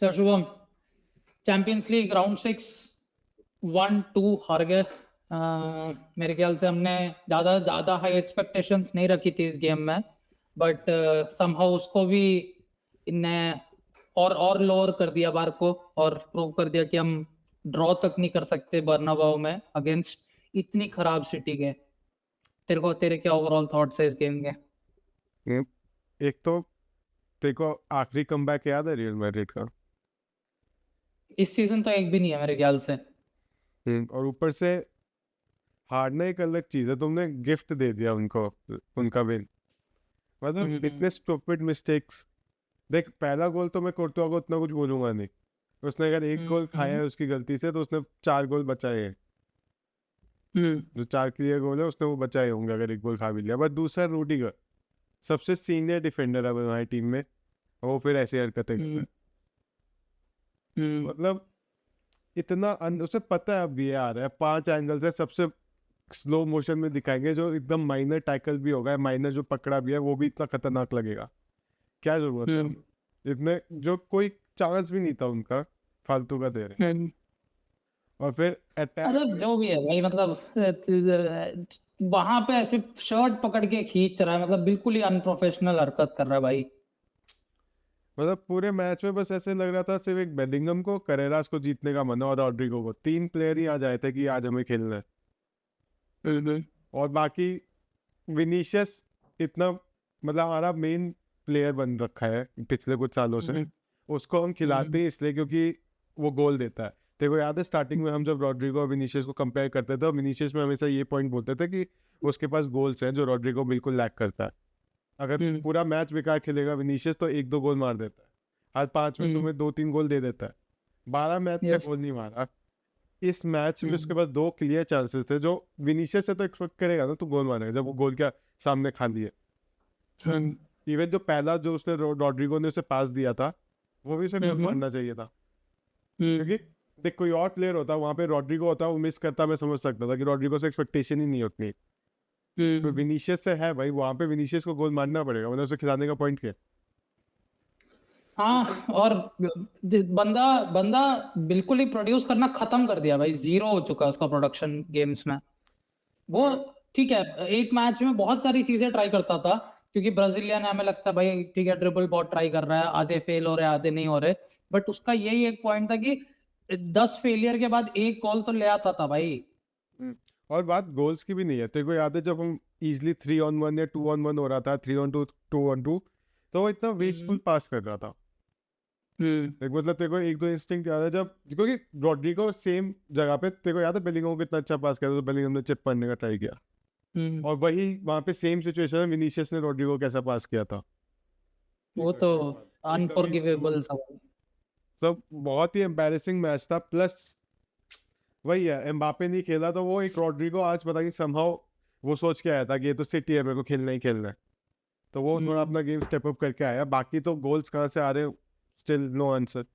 तो Shubham, champions league round 6 1-2 हार गए। मेरे ख्याल से हमने ज़्यादा ज़्यादा हाई एक्सपेक्टेशंस नहीं रखी थी इस गेम में, बट समहाउ उसको भी इनने और लोअर कर दिया बार को, और प्रूव कर दिया कि हम ड्रॉ तक नहीं कर सकते बर्नाबाउ में अगेंस्ट इतनी खराब सिटी के। तेरे क्या ओवरऑल थॉट्स है इस गेम के? एक तो तेरे को आखिरी कमबैक याद है रियल मैड्रिड का? इस सीजन तो एक भी नहीं है मेरे ख्याल से। और ऊपर से हारना एक अलग चीज है, तुमने गिफ्ट दे दिया उनको उनका विन। मतलब इतने स्टूपिड मिस्टेक्स। देख, पहला गोल तो मैं कोर्तुआ को उतना कुछ बोलूंगा नहीं, उसने अगर एक गोल खाया है उसकी गलती से, तो उसने 4 गोल बचाए हैं। जो 4 क्लियर गोल है उसने वो बचाए होंगे अगर एक गोल खा भी लिया। बट दूसरा रूडिगर सबसे सीनियर डिफेंडर है हमारी टीम में, और वो फिर ऐसी हरकतें करता है। मतलब इतना उसे पता है अब ये आ रहा है 5 एंगल से, सबसे स्लो मोशन में दिखाएंगे, जो एकदम माइनर टैकल भी होगा, माइनर जो पकड़ा भी है वो भी इतना खतरनाक लगेगा। क्या जरूरत है इतने, जो कोई चांस भी नहीं था उनका, फालतू का दे रहे। और फिर अरे अटैक जो भी है भाई, मतलब वहां पे ऐसे शर्ट पकड़ के खींच रहा है, मतलब बिल्कुल ही अनप्रोफेशनल हरकत कर रहा है भाई। मतलब पूरे मैच में बस ऐसे लग रहा था सिर्फ एक बेलिंगम को, करेरास को जीतने का मन है, और रॉड्रिगो को, 3 प्लेयर ही आ जाए थे कि आज हमें खेलना है। और बाकी विनीशियस इतना, मतलब हमारा मेन प्लेयर बन रखा है पिछले कुछ सालों से, उसको हम खिलाते हैं इसलिए क्योंकि वो गोल देता है। तेरे को याद है स्टार्टिंग में हम जब रॉड्रिगो और विनीशियस को कंपेयर करते थे, विनीशियस में हमेशा ये पॉइंट बोलते थे कि उसके पास गोल्स हैं जो रॉड्रिगो बिल्कुल लैक करता है। अगर पूरा मैच बेकार खेलेगा विनीशियस तो 1-2 गोल मार देता है, हर 5 में तुम्हें 2-3 गोल दे देता है। 12 मैच से गोल नहीं मारा। इस मैच में उसके पास 2 क्लियर चांसेस थे, जो विनीशियस से तो एक्सपेक्ट करेगा ना तू गोल मारेगा जब वो गोल क्या सामने खा लिए। इवन जो पहला जो उसने रॉड्रिगो ने उसे पास दिया था, वो भी उसे गोल मारना चाहिए था। क्योंकि देख, कोई और प्लेयर होता वहां पे, रॉड्रिगो होता वो मिस करता, मैं समझ सकता था कि रॉड्रिगो से एक्सपेक्टेशन ही नहीं उतनी। तो विनीशियस से है भाई, वहां पे विनीशियस को गोल मारना पड़ेगा, मतलब उसे खिलाने का पॉइंट क्या? हाँ, और बंदा बंदा बिल्कुल ही प्रोड्यूस करना खत्म कर दिया भाई, जीरो हो चुका उसका प्रोडक्शन गेम्स में। वो ठीक है, एक मैच में बहुत सारी चीजें ट्राई करता था, क्योंकि ब्राजीलियन हमें लगता है भाई ठीक है ड्रिबल बहुत ट्राई कर रहा है, आधे फेल हो रहे आधे नहीं हो रहे, बट उसका यही एक पॉइंट था कि 10 फेलियर के बाद एक गोल तो ले आता था भाई। और बात गोल्स की भी नहीं है। तेरे को याद है जब हम इजिली 3-on-1 या 2-on-1 हो रहा था, 3-on-2, 2-on-2, तो वो इतना वेस्टफुल पास कर रहा था। एक मतलब तेरे को 1-2 इंस्टिंक्ट याद है जब, क्योंकि रॉड्रिगो सेम जगह पे, तेरे को याद है बेलिंगम को कितना अच्छा पास किया था, तो बेलिंगम ने चिप पढ़ने का ट्राई किया। और वही वहां पे सेम सिचुएशन में विनीशियस ने रॉड्रिगो कैसा पास किया था। वो तो अनफॉरगिवेबल था। सब बहुत ही एम्बैरेसिंग मैच था। प्लस वही है, एम्बापे नहीं खेला तो वो एक रॉड्रिगो आज पता नहीं समहाउ वो सोच के आया था कि ये तो सिटी है, मेरे को खेलना ही खेलना है, तो वो थोड़ा अपना गेम स्टेप अप करके आया। बाकी तो गोल्स कहाँ से आ रहे, स्टिल नो आंसर।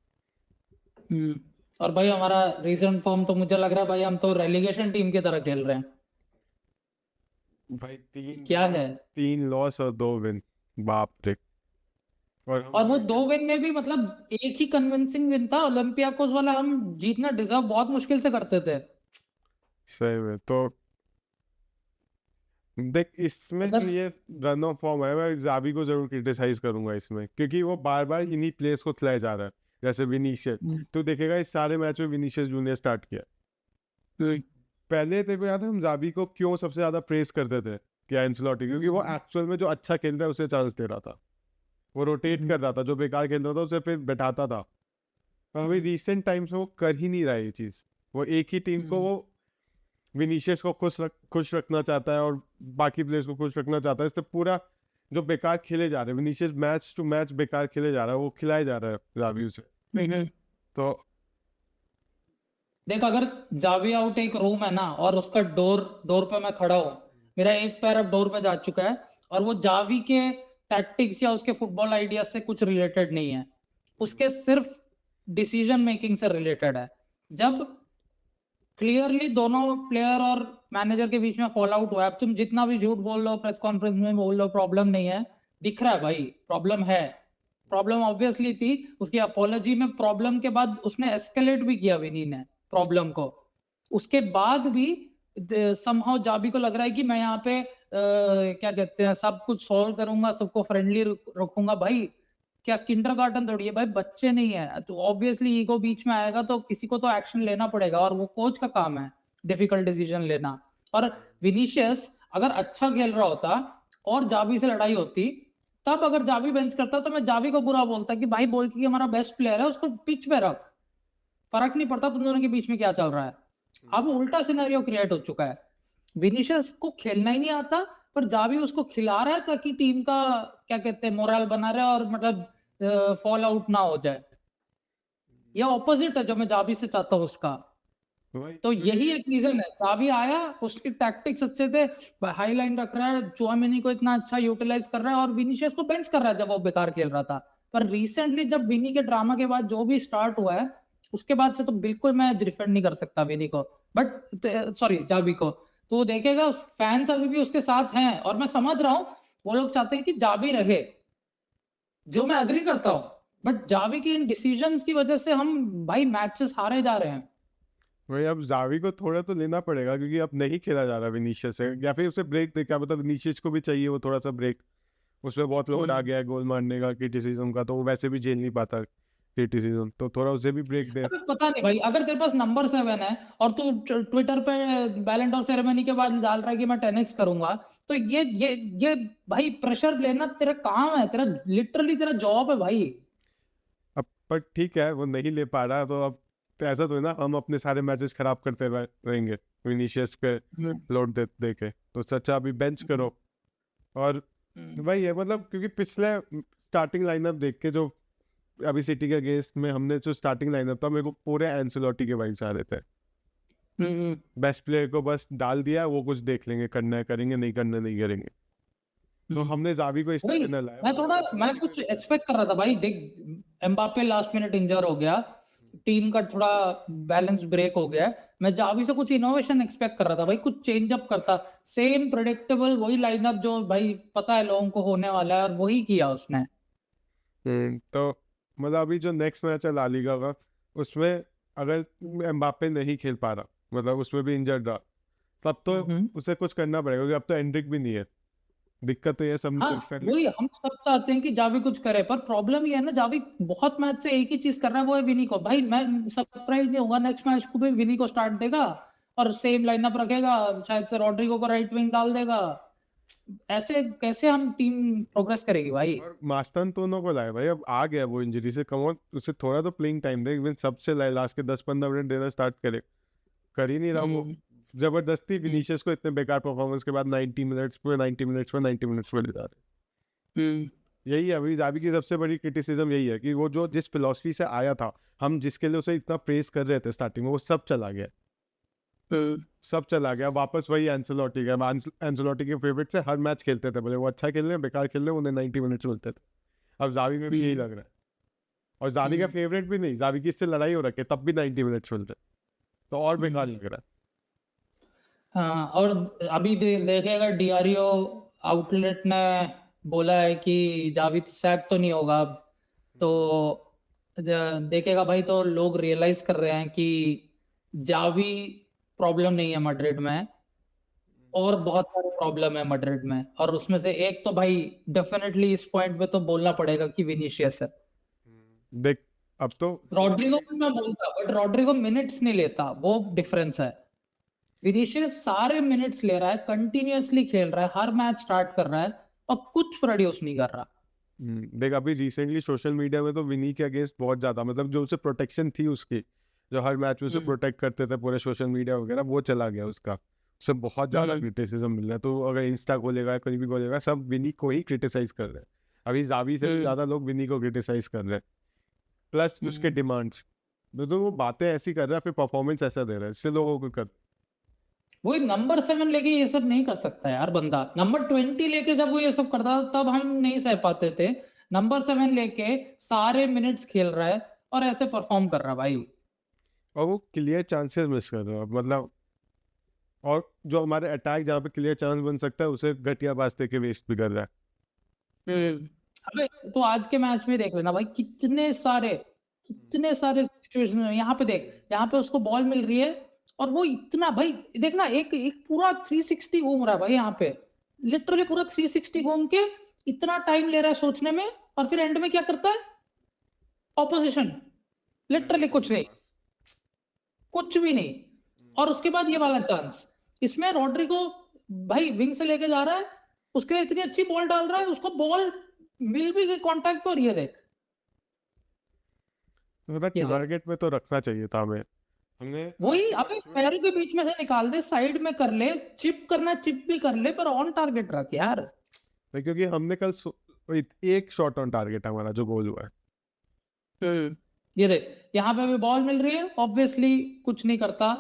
और भाई हमारा रीसेंट फॉर्म तो मुझे लग रहा है भाई हम तो रेलीगेशन टीम की तरह खेल रहे हैं। भाई क्या है? 3 लॉस और 2 विन, बाप रे। और वो 2 विन में भी मतलब एक ही कन्विंसिंग विन था, ओलंपियाकोस वाला हम जीतना डिजर्व बहुत मुश्किल से करते थे। सही में तो देख, इसमें जो मतलब ये रन ऑफ फॉर्म है, मैं जावी को जरूर क्रिटिसाइज करूंगा इसमें, क्योंकि वो बार बार इन्हीं प्लेयर्स को खिलाया जा रहा है। जैसे विनीशियस, तो देखेगा इस सारे मैच में विनीशियस जूनियर स्टार्ट किया। पहले तेरे को याद है हम जावी को क्यों सबसे ज्यादा प्रेस करते थे कि एंcelotti, क्योंकि वो एक्चुअल में जो अच्छा खेल रहा है उसे चांस दे रहा था, वो रोटेट कर रहा था, जो बेकार खेल रहा था उसे फिर बैठाता था। पर अभी रिसेंट टाइम्स में वो कर ही नहीं रहा है ये चीज। वो एक ही टीम को, वो विनीशियस को खुश रखना चाहता है और बाकी प्लेयर्स को खुश रखना चाहता है, इससे पूरा जो बेकार खेले जा रहे हैं विनीशियस, मैच टू मैच बेकार खेले जा रहा है, वो खिलाया जा रहा है राबियो से। तो देख, अगर जावी आउट एक रूम है ना, और उसका डोर डोर पे मैं खड़ा हूँ, मेरा एक पैर अब डोर पे जा चुका है, और वो जावी के टैक्टिक्स या उसके फुटबॉल आइडिया से कुछ रिलेटेड नहीं है, उसके सिर्फ डिसीजन मेकिंग से रिलेटेड है। जब क्लियरली दोनों प्लेयर और मैनेजर के बीच में फॉल आउट हुआ है, अब तुम जितना भी झूठ बोल लो, प्रेस कॉन्फ्रेंस में बोल लो, प्रॉब्लम नहीं है, दिख रहा है भाई प्रॉब्लम है। प्रॉब्लम ऑब्वियसली थी, उसकी अपोलॉजी में प्रॉब्लम के बाद उसने एस्केलेट भी किया विनी ने प्रॉब्लम को। उसके बाद भी समहाउ जाबी को लग रहा है कि मैं यहाँ पे क्या कहते हैं सब कुछ सॉल्व करूंगा, सबको फ्रेंडली रखूंगा। भाई क्या किंडरगार्टन थोड़ी है भाई, बच्चे नहीं है, तो ऑब्वियसली ईगो बीच में आएगा, तो किसी को तो एक्शन लेना पड़ेगा और वो कोच का काम है डिफिकल्ट डिसीजन लेना। और विनीशियस अगर अच्छा खेल रहा होता और जावी से लड़ाई होती, तब अगर जावी बेंच करता तो मैं जावी को बुरा बोलता कि भाई बोल के हमारा बेस्ट प्लेयर है, उसको पिच पे रख, फर्क नहीं पड़ता तुम दोनों के बीच में क्या चल रहा है। अब उल्टा सिनेरियो क्रिएट हो चुका है, विनीशियस को खेलना ही नहीं आता, पर जावी उसको खिला रहा है ताकि टीम का क्या कहते हैं मोरल बना रहे और मतलब फॉल आउट ना हो जाए। ये ऑपोजिट है जो मैं जावी से चाहता हूँ उसका। तो यही एक रीजन है, जावी आया, उसके टैक्टिक्स अच्छे थे, हाई लाइन रख रहा है, चुआमेनी को इतना अच्छा यूटिलाइज कर रहा है और विनीशियस को बेंच कर रहा है जब वो बेकार खेल रहा था। पर रिसेंटली जब विनी के ड्रामा के बाद जो भी स्टार्ट हुआ है, उसके बाद से तो बिल्कुल मैं डिफेंड नहीं कर सकता विनी को, बट सॉरी जावी को। तो देखेगा फैंस अभी भी उसके साथ हैं और मैं समझ रहा हूँ वो लोग चाहते हैं कि जावी रहे, जो मैं अग्री करता हूँ, बट जावी की इन डिसीजंस की वजह से हम भाई मैचेस हारे जा रहे हैं। वही अब जावी को थोड़ा तो लेना पड़ेगा क्योंकि अब नहीं खेला जा रहा विनीशियस से, या फिर उसे ब्रेक दे, क्या पता विनीशियस को भी चाहिए वो थोड़ा सा ब्रेक। उसमें बहुत लोड आ गया है गोल मारने का, क्रिटिसिज्म का, तो वो वैसे भी झेल नहीं पाता क्रिटिसिज्म, तो थोड़ा उसे भी ब्रेक दे। अबे पता नहीं भाई, अगर तेरे पास नंबर 7 है और तू ट्विटर पे बैलेंट ऑफ सेरेमनी के बाद डाल रहा है कि मैं 10x करूंगा, तो ये भाई प्रेशर लेना तेरा काम है, तेरा लिटरली तेरा जॉब है भाई। अब पर ठीक है वो नहीं ले पा रहा, तो अब तो ऐसा तो है ना, हम अपने सारे मैचेस खराब करते रहेंगे विनीशियस पे लोड दे के, तो सच्चा अभी बेंच करो। और भाई ये मतलब क्योंकि पिछले स्टार्टिंग लाइनअप देख के जो अभी सिटी के अगेंस्ट में हमने जो स्टार्टिंग लाइनअप था, मेरे को पूरे एंसेलोटी के वाइब्स आ रहे थे। बेस्ट प्लेयर को बस डाल दिया, वो कुछ देख लेंगे, करना है करेंगे, नहीं करना नहीं करेंगे। तो हमने जावी को इस भाई तरह लाया। मैं कुछ एक्सपेक्ट कर रहा था भाई, देख एम्बापे लास्ट मिनट इंजर हो गया, टीम का थोड़ा बैलेंस ब्रेक हो गया, मैं जावी से कुछ इनोवेशन एक्सपेक्ट कर रहा था भाई, कुछ चेंज अप करता, सेम प्रेडिक्टेबल वही लाइनअप जो भाई पता है लोगों को होने वाला है, और वही किया उसने। तो मतलब अभी जो नेक्स्ट मैच है ला लीगा का, उसमें अगर एम्बापे नहीं खेल पा रहा, मतलब उसमें भी इंजर्ड रहा, तब तो उसे कुछ करना पड़ेगा क्योंकि अब तो एंड्रिक भी नहीं है। दिक्कत तो ये सब हाँ वही हम सब चाहते हैं कि जावी कुछ करे, पर प्रॉब्लम ये है ना, जावी बहुत मैच से एक ही चीज कर रहा है, वो है विनी को। भाई मैं सरप्राइज नहीं होगा नेक्स्ट मैच को भी विनी को स्टार्ट देगा और सेम लाइनअप रखेगा, शायद से रॉड्रिगो को राइट विंग डाल देगा। ऐसे कैसे हम टीम प्रोग्रेस करेगी भाई। और मास्टन तो को लाए भाई, अब आ गया वो इंजरी से, कम और उसे थोड़ा तो प्लेइंग टाइम दे, इवन सबसे लास्ट के 10-15 मिनट देना स्टार्ट करे, कर ही नहीं रहा वो। जबरदस्ती विनीशियस को इतने बेकार परफॉर्मेंस के बाद 90 मिनट्स पे ले जा रहे। यही है अभी जावी की सबसे बड़ी क्रिटिसिज्म, यही है कि वो जो जिस फिलॉसफी से आया था, हम जिसके लिए उसे इतना प्रेस कर रहे थे स्टार्टिंग में, वो सब चला गया, सब चला गया। वापस वही एंसेलोटी का, एंसेलोटी के फेवरेट से हर मैच खेलते थे, बोले वो अच्छा खेल रहे हैं बेकार खेल रहे हैं, उन्हें 90 मिनट्स मिलते थे। अब जावी में भी यही लग रहा है, और जावी का फेवरेट भी नहीं, जावी की इससे लड़ाई हो रखी है तब भी 90 मिनट्स मिलते, तो और बेकार लग रहा है। हाँ, और अभी देखेगा डीआरओ आउटलेट ने बोला है कि जावी सैक तो नहीं होगा अब, तो देखेगा भाई, तो लोग रियलाइज कर रहे हैं कि जावी प्रॉब्लम नहीं है मड्रिड में, और बहुत सारे प्रॉब्लम है मड्रिड में, और उसमें से एक तो भाई डेफिनेटली इस पॉइंट पे तो बोलना पड़ेगा कि विनीशियस है। देख अब तो रॉड्रिगो को मैं बोलता, बट रॉड्रिगो मिनट्स नहीं लेता, वो डिफरेंस है। विनीशियस सारे मिनट्स ले रहा है, कंटिन्यूअसली खेल रहा है, हर मैच स्टार्ट कर रहा है और कुछ प्रोड्यूस नहीं कर रहा। देख अभी रिसेंटली सोशल मीडिया में तो विनी के अगेंस्ट बहुत ज्यादा, मतलब जो उसे प्रोटेक्शन थी उसकी, जो हर मैच में उसे प्रोटेक्ट करते थे पूरे सोशल मीडिया वगैरह, वो चला गया उसका, उसे बहुत ज्यादा क्रिटिसिज्म मिल रहा है। तो अगर इंस्टा खोलेगा कहीं भी खोलेगा, सब विनी को ही क्रिटिसाइज कर रहे हैं। अभी जावी से ज्यादा लोग विनी को क्रिटिसाइज कर रहे हैं, प्लस उसके डिमांड्स, तो वो बातें ऐसी कर रहा है, फिर परफॉर्मेंस ऐसा दे रहा है, इससे लोगों को कर। वही नंबर 7 लेके ये सब नहीं कर सकता यार बंदा, नंबर 20 लेके जब वो ये सब करता था तब हम नहीं सह पाते थे, नंबर 7 लेके सारे मिनट्स खेल रहा है और ऐसे परफॉर्म कर रहा है भाई। और वो क्लियर चांसेस मिस कर रहा है, मतलब और जो हमारे अटैक जहाँ पे क्लियर चांस बन सकता है, उसे घटिया पास दे के वेस्ट भी कर रहा है। अबे तो आज के मैच में देख लेना भाई, कितने सारे सिचुएशन में, यहाँ पे देख, यहाँ पे उसको बॉल मिल रही है और वो इतना भाई, देखना एक एक पूरा 360 घूम रहा है भाई यहाँ पे, लिटरली पूरा 360 घूम के इतना टाइम ले रहा है सोचने में, और फिर एंड में क्या करता है ऑपोजिशन, लिटरली कुछ नहीं, कुछ भी नहीं। और उसके बाद ये वाला चांस, इसमें रॉड्रिगो भाई विंग से लेके जा रहा है, उसके लिए इतनी अच्छी बॉल डाल रहा है, उसको बॉल मिल भी गई कांटेक्ट पर, ये देख मतलब ये देख टारगेट में तो रखना चाहिए था हमें, हमने वही, अबे पैरों के बीच में से निकाल दे, साइड में कर ले, चिप करना चिप भी कर ले, पर ऑन टारगेट रख यार। नहीं, क्योंकि हमने कल एक शॉट ऑन टारगेट हमारा जो गोल हुआ है। ये देख, यहाँ पे भी बॉल मिल रही है, ऑब्वियसली कुछ नहीं करता,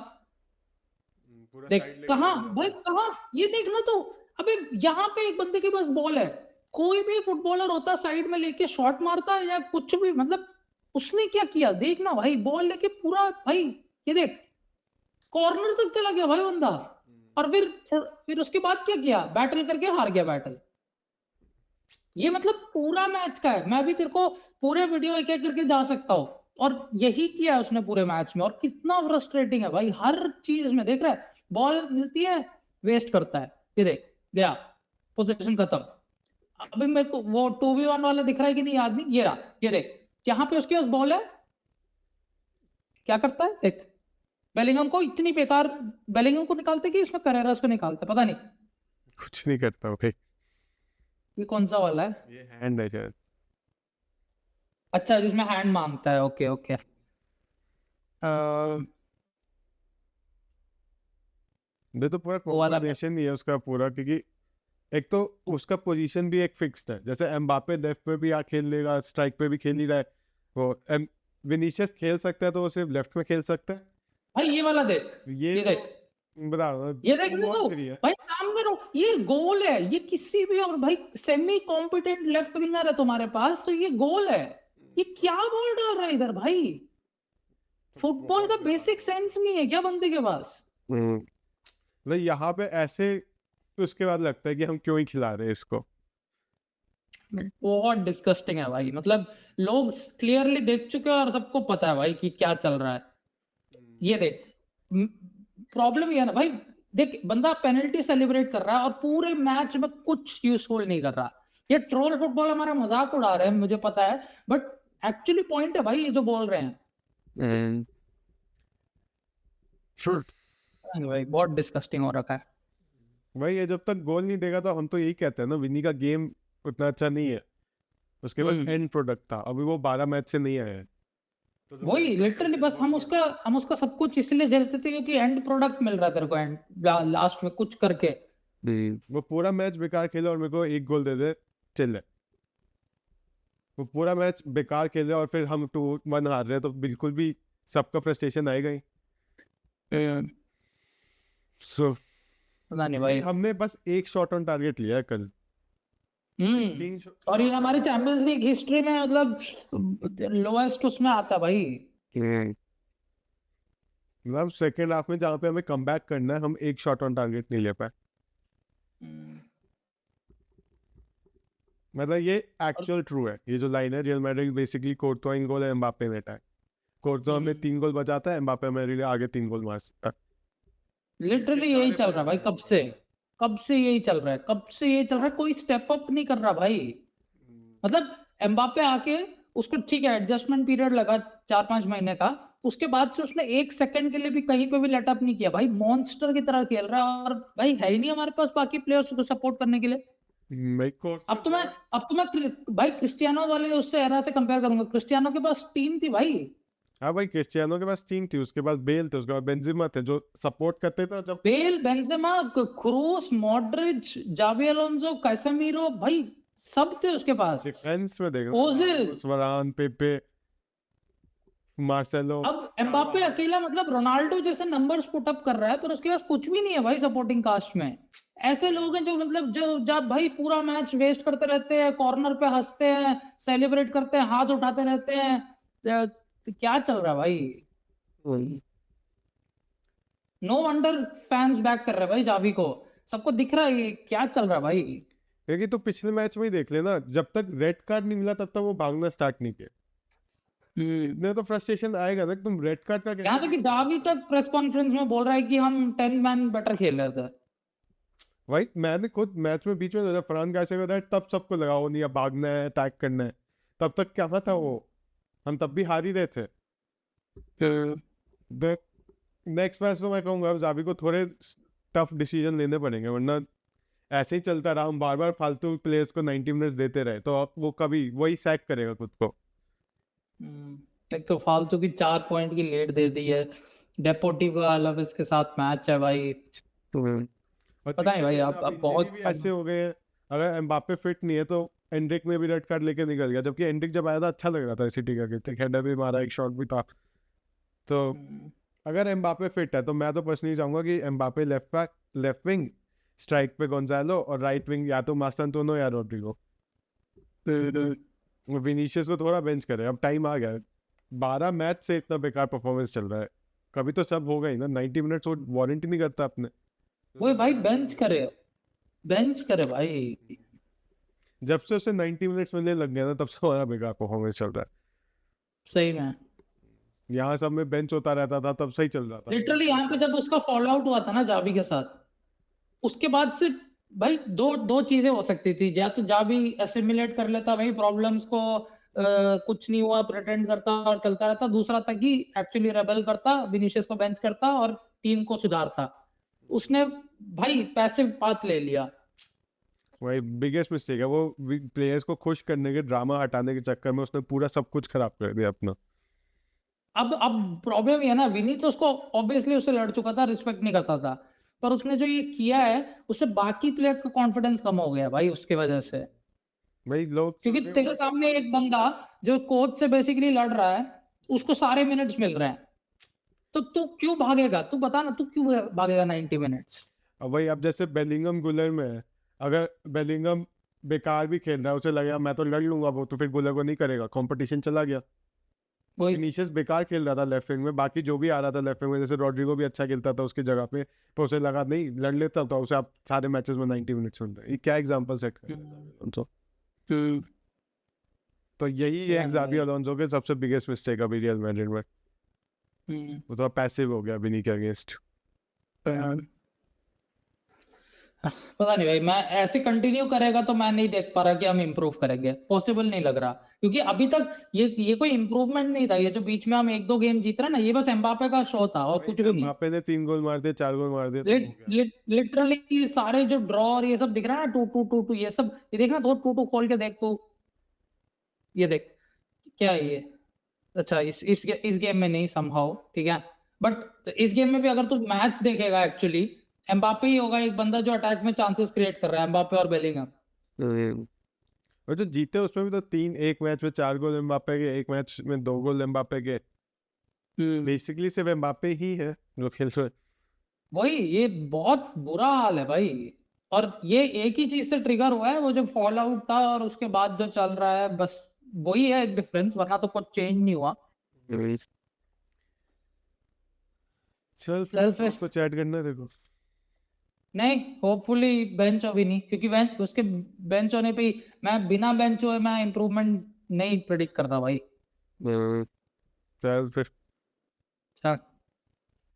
पूरा देख साइड लेके कहाँ चले भाई जाते हैं। कहाँ, ये देखना तो, अबे यहाँ पे एक बंदे के पास बॉल है, कोई भी फुटबॉलर होता साइड में लेके शॉट मारता या कुछ भी, मतलब उसने क्या किया देखना भाई, बॉल लेके पूरा भाई, ये देख कॉर्नर तक चला गया भाई बंदा, और फिर उसके बाद क्या किया, बैटल करके हार गया बैटल। ये मतलब पूरा मैच का है, मैं भी तेरे को पूरे वीडियो एक एक करके जा सकता हूँ, और यही किया है उसने पूरे मैच में, और कितना फ्रस्ट्रेटिंग है भाई, हर चीज में देख रहा है, बॉल मिलती है वेस्ट करता है, ये देख गया पोजीशन खत्म। अभी मेरे को वो 2v1 वाला दिख रहा है कि नहीं याद नहीं, ये रहा, ये देख यहाँ पे उसके पास बॉल है, क्या करता है देख, बेलिंगम को इतनी बेकार, बेलिंगम को निकालते कि इसमें करेरास को निकालते, पता नहीं कुछ नहीं करता भाई, ये कौन सा वाला है, ये हैंड है शायद। अच्छा जिसमें हैंड मांगता है, ओके ओके। ये तो पूरा वो वाला कोऑर्डिनेशन ही है उसका पूरा, क्योंकि एक तो उसका पोजीशन भी एक फिक्स्ड है, जैसे एम्बापे लेफ्ट पे भी आ खेल लेगा, स्ट्राइक पे भी खेल ही रहा है, वो विनीशियस खेल सकता है तो वो सिर्फ लेफ्ट में खेल सकता है। भाई, ये वाला देख, ये ये तो देख, बता रहा हूँ, ये देख वो ले बहुत तो फ्री है। भाई, सामने रो, ये गोल है, ये किसी भी, और भाई सेमी कॉम्पिटेंट लेफ्ट विंगर है तुम्हारे पास तो ये गोल है, ये क्या बॉल डाल रहा है इधर भाई, फुटबॉल का बेसिक सेंस नहीं है क्या बंदे के पास। मतलब यहाँ पे ऐसे उसके बाद लगता है कि हम क्यों ही खिला रहे हैं इसको। बहुत डिस्गस्टिंग है भाई, मतलब लोग क्लियरली देख चुके हैं और सबको पता है भाई कि क्या चल रहा है। ये देख, प्रॉब्लम ये है ना भाई, देख बंदा पेनल्टी सेलिब्रेट कर रहा है और पूरे मैच में कुछ यूजफुल नहीं कर रहा, ये ट्रोल फुटबॉल हमारा मजाक उड़ा रहे हैं मुझे पता है, बट एक्चुअली पॉइंट है भाई ये जो बोल रहे हैं। भाई बहुत डिस्गस्टिंग हो रखा है। भाई ये जब तक गोल नहीं देगा तो हम तो यही कहते हैं ना, विनी का गेम उतना अच्छा नहीं है, उसके पास एंड प्रोडक्ट था, अभी वो 12 मैच से नहीं आया है, तो वही लिटरली बस हम उसका सब कुछ इसलिए झेलते थे क्योंकि एंड प्रोडक्ट मिल रहा है तेरे को, एंड लास्ट में कुछ करके। वो पूरा मैच बेकार खेले और मेरे को एक गोल दे दे चल, वो पूरा मैच बेकार खेले और फिर हम 2-1 हार रहे हैं तो बिल्कुल भी सबका फ्रस्ट्रेशन आएगा ही। सो पता नहीं भाई। हमने बस एक शॉट ऑन टारगेट लिया है कल। 16 और ये हमारी चैंपियंस लीग हिस्ट्री में मतलब लोएस्ट उसमें आता भाई। मतलब सेकेंड हाफ में जहाँ पे हमें कमबैक करना है, हम एक शॉट ऑन टारगेट नहीं ले पाए। मतलब ये एक्चुअल ट्रू है, ये जो लाइन है, रियल मैड्रिड बेसिकली कोर्तोआ इन गोल है, एम्बापे नेट है, कोर्तोआ में 3 गोल बचाता है, एम्बापे मेरे लिए आगे 3 गोल मार सकता है। लिटरली यही चल रहा है भाई, कब से यही चल रहा है, कब से यही चल रहा है, कोई स्टेप अप नहीं कर रहा भाई। मतलब एम्बापे आके उसको ठीक है एडजस्टमेंट पीरियड लगा 4-5 महीने का, उसके बाद से उसने 1 सेकंड के लिए भी कहीं पे भी लेट अप नहीं किया भाई, मॉन्स्टर की तरह खेल रहा है, और भाई है ही नहीं हमारे पास बाकी प्लेयर्स को सपोर्ट करने के लिए। अब तो मैं भाई क्रिस्टियानो वाले उससे एरा से कंपेयर करूंगा, क्रिस्टियानो के पास टीम थी भाई। हाँ भाई, क्रिस्टियानो के पास टीम थी, उसके पास बेल थे, उसके बाद बेंजेमा थे जो सपोर्ट करते थे। जब बेल, बेंजेमा, क्रूस, मॉड्रिच, जावी अलोंसो, कैसेमीरो, भाई सब थे उसके पास। डिफेंस में देख ओजिल, वरान, पेपे, मार्सेलो। अब एम्बापे अकेला मतलब रोनाल्डो जैसे नंबर्स पुट अप कर रहा है, पर उसके पास कुछ भी नहीं है भाई सपोर्टिंग कास्ट में। ऐसे लोग हैं जो मतलब जो जब भाई पूरा मैच वेस्ट करते रहते हैं, कॉर्नर पे हंसते हैं, सेलिब्रेट करते हैं, हाथ उठाते रहते हैं, क्या चल रहा है भाई। नो वंडर फैंस बैक कर रहे हैं भाई जावी को, सबको दिख रहा है ये क्या चल रहा है भाई। क्योंकि तू पिछले मैच में ही देख लेना, जब तक रेड कार्ड नहीं मिला तब तक वो भागना स्टार्ट नहीं किया। इतने तो फ्रस्ट्रेशन आएगा ना कि तुम रेड कार्ड का यहाँ तक कि जावी तक प्रेस कॉन्फ्रेंस में बोल रहा है कि हम 10 मैन बेटर खेल रहे थे। भाई मैंने खुद मैच में बीच में जब फरहान कैसे कर रहा है तब सबको लगा वो नहीं अब भागना है अटैक करना है, तब तक क्या था वो, हम तब भी हार ही रहे थे। नेक्स्ट मैच तो मैं कहूँगा जावी को थोड़े टफ डिसीजन लेने पड़ेंगे, वरना ऐसे ही चलता रहा हम बार बार फालतू प्लेयर्स को 90 मिनट्स देते रहे तो अब वो कभी वही सैक करेगा खुद को। एक तो फालतू की 4 पॉइंट की लीड दे दी है, डेपोर्टिवो अलावेस के साथ मैच है भाई। और पता नहीं भाई, अब बहुत भी ऐसे हो गए हैं, अगर एम्बापे फिट नहीं है तो एंड्रिक ने भी रेड कार्ड लेके निकल गया, जबकि एंड्रिक जब आया था अच्छा लग रहा था सिटी का, एक हेडर भी मारा एक शॉट भी था। तो अगर एम्बापे फिट है तो मैं तो पर्सनली चाहूंगा कि एम्बापे लेफ्ट विंग, स्ट्राइक पे गोंजालो और राइट विंग या तो मास्तानतुनो या रोड्रिगो। विनीशियस को थोड़ा बेंच करे, अब टाइम आ गया, 12 मैच से इतना बेकार परफॉर्मेंस चल रहा है, कभी तो सब होगा ही ना, 90 मिनट्स वो वारंटी नहीं करता अपने। वो भाई बेंच करे भाई। जब से उसे 90 मिनट्स मिलने लग गया ना तब से हमारा बेकार परफॉर्मेंस चल रहा है। सही में यहाँ सब में बेंच होता रहता था तब सही चल रहा था। लिटरली यहाँ पे जब उसका फॉल आउट हुआ था ना जावी के साथ, उसके बाद से भाई दो चीजें हो सकती थी, या तो जावी एसिमिलेट कर लेता भाई प्रॉब्लम्स को, कुछ नहीं हुआ प्रिटेंड करता और चलता रहता, दूसरा था कि एक्चुअली रेबल करता, विनीशियस को बेंच करता और टीम को सुधारता। उसने भाई पैसिव पाथ ले लिया। वही बिगेस्ट मिस्टेक है, वो प्लेयर्स को खुश करने के ड्रामा हटाने के चक्कर में उसने पूरा सब कुछ खराब कर दिया अपना। अब प्रॉब्लम ये है ना, विनी तो उसको ऑब्वियसली उससे लड़ चुका था, रिस्पेक्ट नहीं करता था, पर उसने जो ये किया है उससे बाकी प्लेयर्स का कॉन्फिडेंस कम हो गया भाई उसके वजह से। भाई लोग क्योंकि तेरे सामने एक बंदा जो कोच से बेसिकली लड़ रहा है, उसको सारे मिनट्स मिल रहे हैं, तो तू क्यों भागेगा? तू बता ना, तू क्यों भागेगा 90 मिनट्स? अब भाई अब जैसे बेलिंगम गुलर में है, अगर बेलिंगम बेकार भी खेल रहा है, उसे लगेगा मैं तो लड़ लूंगा, वो तो फिर गुलर को नहीं करेगा, कंपटीशन चला गया। वही विनीशियस बेकार खेल रहा था लेफ्ट विंग में, बाकी जो भी आ रहा था लेफ्ट विंग में, जैसे रॉड्रिगो भी अच्छा खेलता था उसकी जगह पे, तो उसे लगा नहीं लड़ लेता था, उसे आप सारे मैचेस में 90 मिनट्स मिल रहे हैं, ये क्या एग्जांपल सेट कर। तो यही है एक्साबी अलोंसो के सबसे बिगेस्ट मिस्टेक अभी रियल मैड्रिड में, वो तो पैसिव हो गया विनी के अगेंस्ट। पता नहीं भाई, मैं ऐसे कंटिन्यू करेगा तो मैं नहीं देख पा रहा कि हम इम्प्रूव करेंगे, पॉसिबल नहीं लग रहा, क्योंकि अभी तक ये कोई इम्प्रूवमेंट नहीं था। ये जो बीच में हम 1-2 गेम जीत रहे ना, ये बस एम्बापे का शो था और कुछ भी नहीं। एम्बापे ने 3 गोल मार दिए, 4 गोल मार दिए, लिटरली सारे जो ड्रॉ और ये सब दिख रहा है ना, 2-2 ये सब, ये देखना, तो 2-2 खोल के देख, तो ये देख क्या है ये। अच्छा इस गेम में नहीं समहाउ, ठीक है, बट इस गेम में भी अगर तू मैच देखेगा, एक्चुअली एम्बापे ही होगा एक बंदा जो अटैक में चांसेस क्रिएट कर रहा है, एम्बापे और बेलिंगम। और जो जीते उसमें भी तो 3, एक मैच में 4 गोल एम्बापे के, एक मैच में 2 गोल एम्बापे के, बेसिकली सिर्फ एम्बापे ही है जो खेल रहे। वही, ये बहुत बुरा हाल है भाई, और ये एक ही चीज से ट्रिगर हुआ है, वो जो फॉल आउट था और उसके बाद जो चल रहा है, बस वही है एक डिफरेंस, वरना तो कुछ चेंज नहीं हुआ। चल फिर उसको चैट करना है देखो। नहीं, होपफुली बेंच अभी नहीं, क्योंकि बेंच उसके बेंच होने पे ही मैं बिना बेंच हुए मैं इम्प्रूवमेंट नहीं प्रेडिक्ट करता भाई। चल फिर। अच्छा।